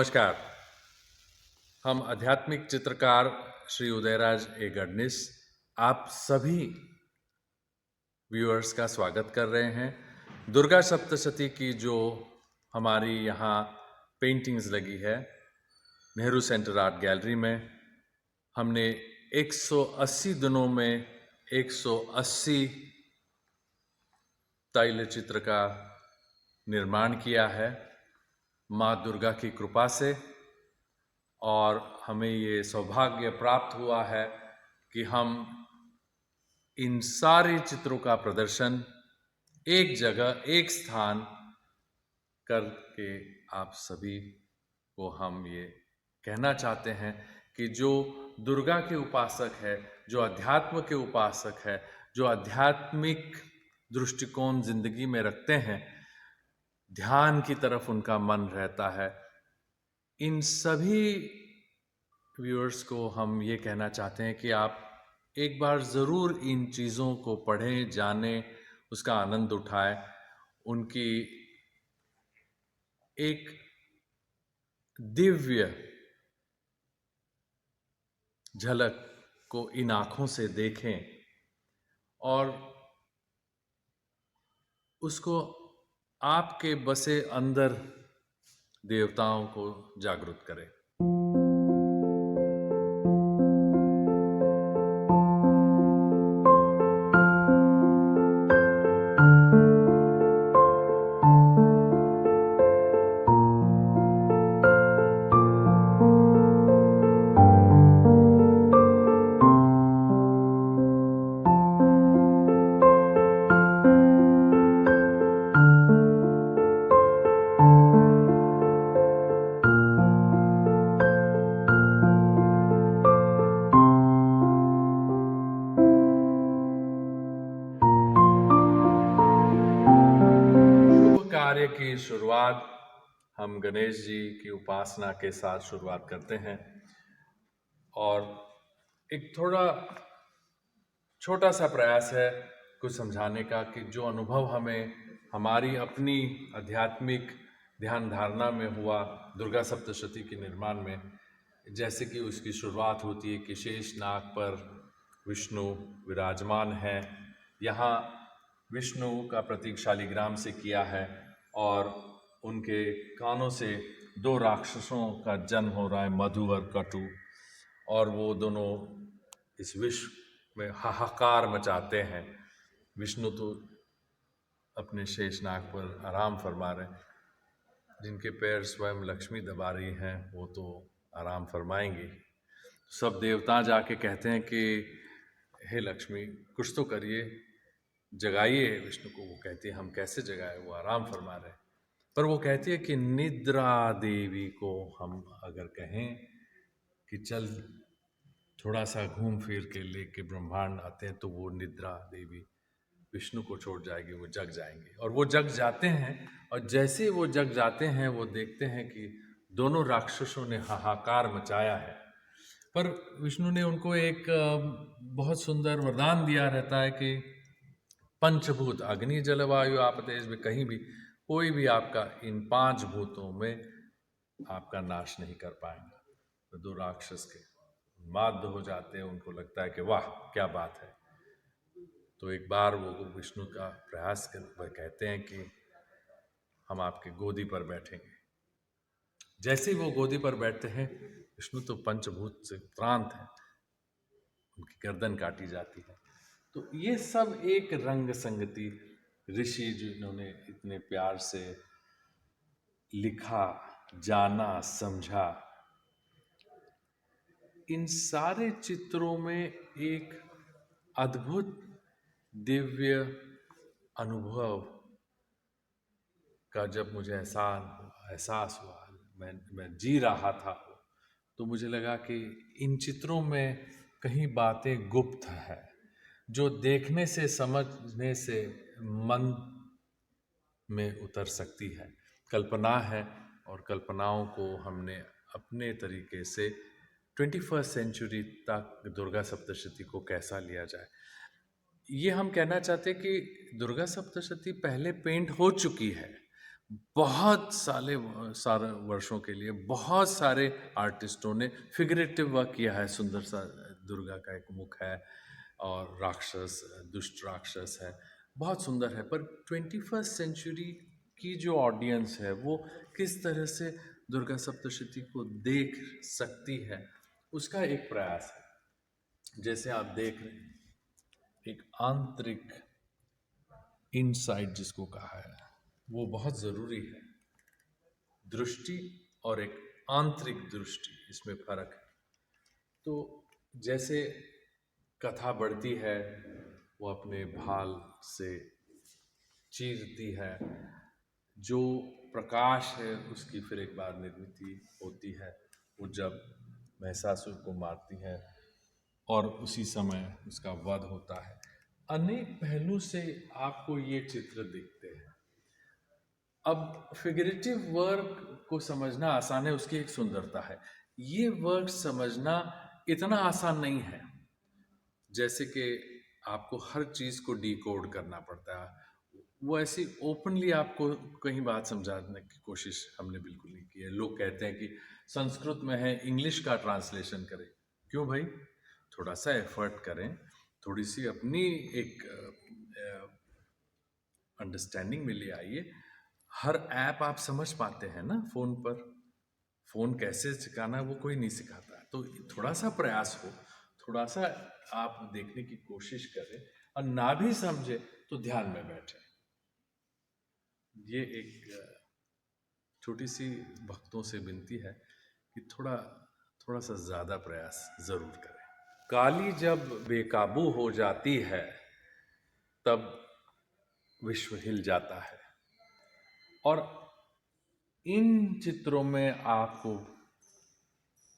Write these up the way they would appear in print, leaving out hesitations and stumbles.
नमस्कार। हम आध्यात्मिक चित्रकार श्री उदयराज ए गडनिस आप सभी व्यूअर्स का स्वागत कर रहे हैं। दुर्गा सप्तशती की जो हमारी यहाँ पेंटिंग्स लगी है नेहरू सेंटर आर्ट गैलरी में, हमने 180 दिनों में 180 तैलचित्र का निर्माण किया है माँ दुर्गा की कृपा से, और हमें ये सौभाग्य प्राप्त हुआ है कि हम इन सारे चित्रों का प्रदर्शन एक जगह एक स्थान करके आप सभी को हम ये कहना चाहते हैं कि जो दुर्गा के उपासक है, जो अध्यात्म के उपासक है, जो आध्यात्मिक दृष्टिकोण जिंदगी में रखते हैं, ध्यान की तरफ उनका मन रहता है, इन सभी व्यूअर्स को हम ये कहना चाहते हैं कि आप एक बार ज़रूर इन चीज़ों को पढ़ें, जानें, उसका आनंद उठाएं। उनकी एक दिव्य झलक को इन आँखों से देखें और उसको आपके बसे अंदर देवताओं को जागृत करें। कार्य की शुरुआत हम गणेश जी की उपासना के साथ शुरुआत करते हैं, और एक थोड़ा छोटा सा प्रयास है कुछ समझाने का कि जो अनुभव हमें हमारी अपनी आध्यात्मिक ध्यान धारणा में हुआ दुर्गा सप्तशती के निर्माण में, जैसे कि उसकी शुरुआत होती है कि शेष नाग पर विष्णु विराजमान हैं। यहाँ विष्णु का प्रतीक शालिग्राम से किया है और उनके कानों से दो राक्षसों का जन्म हो रहा है, मधु और कटु, और वो दोनों इस विश्व में हाहाकार मचाते हैं। विष्णु तो अपने शेषनाग पर आराम फरमा रहे हैं, जिनके पैर स्वयं लक्ष्मी दबा रही हैं वो तो आराम फरमाएंगी। सब देवता जाके कहते हैं कि हे लक्ष्मी कुछ तो करिए, जगाइए विष्णु को। वो कहती है हम कैसे जगाए, वो आराम फरमा रहे हैं। पर वो कहती है कि निद्रा देवी को हम अगर कहें कि चल थोड़ा सा घूम फिर के लेके ब्रह्मांड आते हैं, तो वो निद्रा देवी विष्णु को छोड़ जाएगी, वो जग जाएंगे। और वो जग जाते हैं, और जैसे वो जग जाते हैं वो देखते हैं कि दोनों राक्षसों ने हाहाकार मचाया है। पर विष्णु ने उनको एक बहुत सुंदर वरदान दिया रहता है कि पंचभूत अग्नि जल वायु आप तेज में कहीं भी कोई भी आपका इन 5 भूतों में आपका नाश नहीं कर पाएंगे। तो दो राक्षस के माध्य हो जाते हैं, उनको लगता है कि वाह क्या बात है। तो एक बार वो विष्णु का प्रयास कर कहते हैं कि हम आपके गोदी पर बैठेंगे। जैसे ही वो गोदी पर बैठते हैं, विष्णु तो पंचभूत से त्रांत है, उनकी गर्दन काटी जाती है। तो ये सब एक रंग संगति ऋषि जिन्होंने इतने प्यार से लिखा, जाना, समझा, इन सारे चित्रों में एक अद्भुत दिव्य अनुभव का जब मुझे एहसास हुआ, मैं जी रहा था, तो मुझे लगा कि इन चित्रों में कहीं बातें गुप्त है जो देखने से समझने से मन में उतर सकती है। कल्पना है, और कल्पनाओं को हमने अपने तरीके से 21वीं सेंचुरी तक दुर्गा सप्तशती को कैसा लिया जाए, ये हम कहना चाहते हैं कि दुर्गा सप्तशती पहले पेंट हो चुकी है, बहुत सारे वर्षों के लिए बहुत सारे आर्टिस्टों ने फिगरेटिव वर्क किया है। सुंदर सा दुर्गा का एक मुख है और राक्षस, दुष्ट राक्षस है, बहुत सुंदर है। पर 21st सेंचुरी की जो ऑडियंस है वो किस तरह से दुर्गा सप्तशती को देख सकती है, उसका एक प्रयास है। जैसे आप देख रहे हैं, एक आंतरिक इनसाइट जिसको कहा है, वो बहुत ज़रूरी है। दृष्टि और एक आंतरिक दृष्टि, इसमें फर्क है। तो जैसे कथा बढ़ती है, वो अपने भाल से चीरती है, जो प्रकाश है उसकी फिर एक बार निर्मित होती है। वो जब महिषासुर को मारती है और उसी समय उसका वध होता है। अनेक पहलू से आपको ये चित्र दिखते हैं। अब फिगरेटिव वर्क को समझना आसान है, उसकी एक सुंदरता है। ये वर्क समझना इतना आसान नहीं है, जैसे कि आपको हर चीज़ को डिकोड करना पड़ता है। वो ऐसी ओपनली आपको कहीं बात समझाने की कोशिश हमने बिल्कुल नहीं की है। लोग कहते हैं कि संस्कृत में है, इंग्लिश का ट्रांसलेशन करें। क्यों भाई? थोड़ा सा एफर्ट करें, थोड़ी सी अपनी एक अंडरस्टैंडिंग में ले आइए। हर ऐप आप समझ पाते हैं ना फ़ोन पर? फ़ोन कैसे सिखाना है वो कोई नहीं सिखाता। तो थोड़ा सा प्रयास हो, थोड़ा सा आप देखने की कोशिश करें, और ना भी समझे तो ध्यान में बैठे। ये एक छोटी सी भक्तों से विनती है कि थोड़ा थोड़ा सा ज़्यादा प्रयास ज़रूर करें। काली जब बेकाबू हो जाती है, तब विश्व हिल जाता है। और इन चित्रों में आपको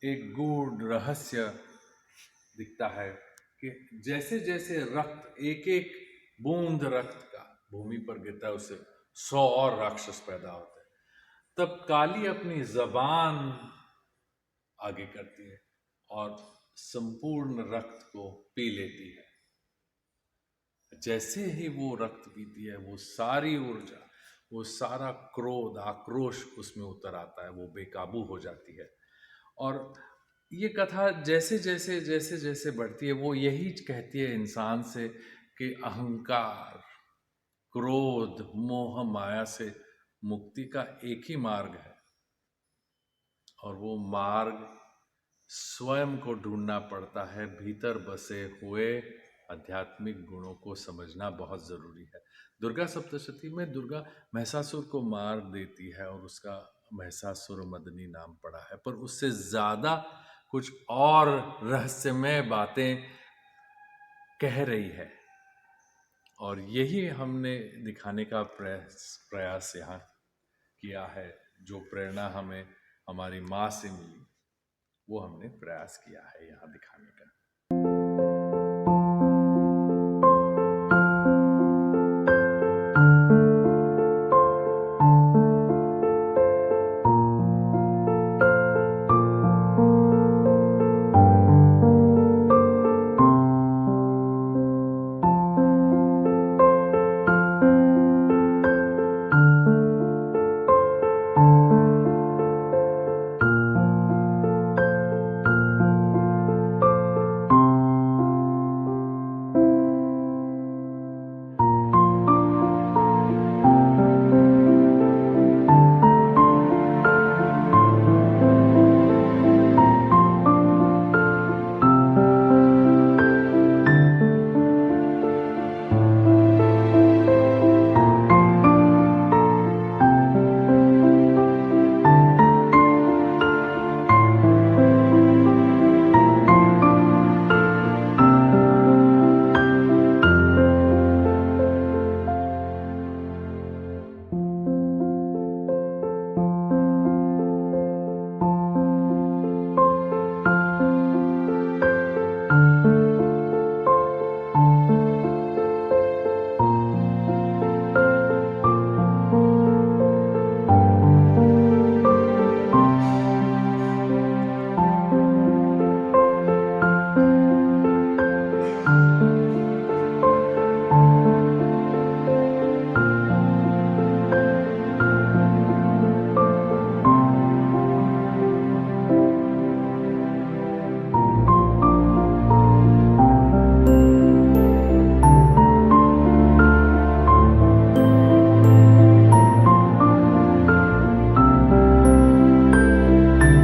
एक गूढ़ रहस्य दिखता है कि जैसे जैसे रक्त, एक एक बूंद रक्त का भूमि पर गिरता है, उससे 100 और राक्षस पैदा होते हैं। तब काली अपनी जबान आगे करती है और संपूर्ण रक्त को पी लेती है। जैसे ही वो रक्त पीती है, वो सारी ऊर्जा, वो सारा क्रोध, आक्रोश उसमें उतर आता है, वो बेकाबू हो जाती है। और ये कथा जैसे जैसे जैसे जैसे बढ़ती है, वो यही कहती है इंसान से कि अहंकार, क्रोध, मोह, माया से मुक्ति का एक ही मार्ग है, और वो मार्ग स्वयं को ढूंढना पड़ता है। भीतर बसे हुए आध्यात्मिक गुणों को समझना बहुत ज़रूरी है। दुर्गा सप्तशती में दुर्गा महिषासुर को मार देती है और उसका महिषासुर मदनी नाम पड़ा है, पर उससे ज़्यादा कुछ और रहस्यमय बातें कह रही है। और यही हमने दिखाने का प्रयास यहाँ किया है। जो प्रेरणा हमें हमारी माँ से मिली, वो हमने प्रयास किया है यहाँ दिखाने का।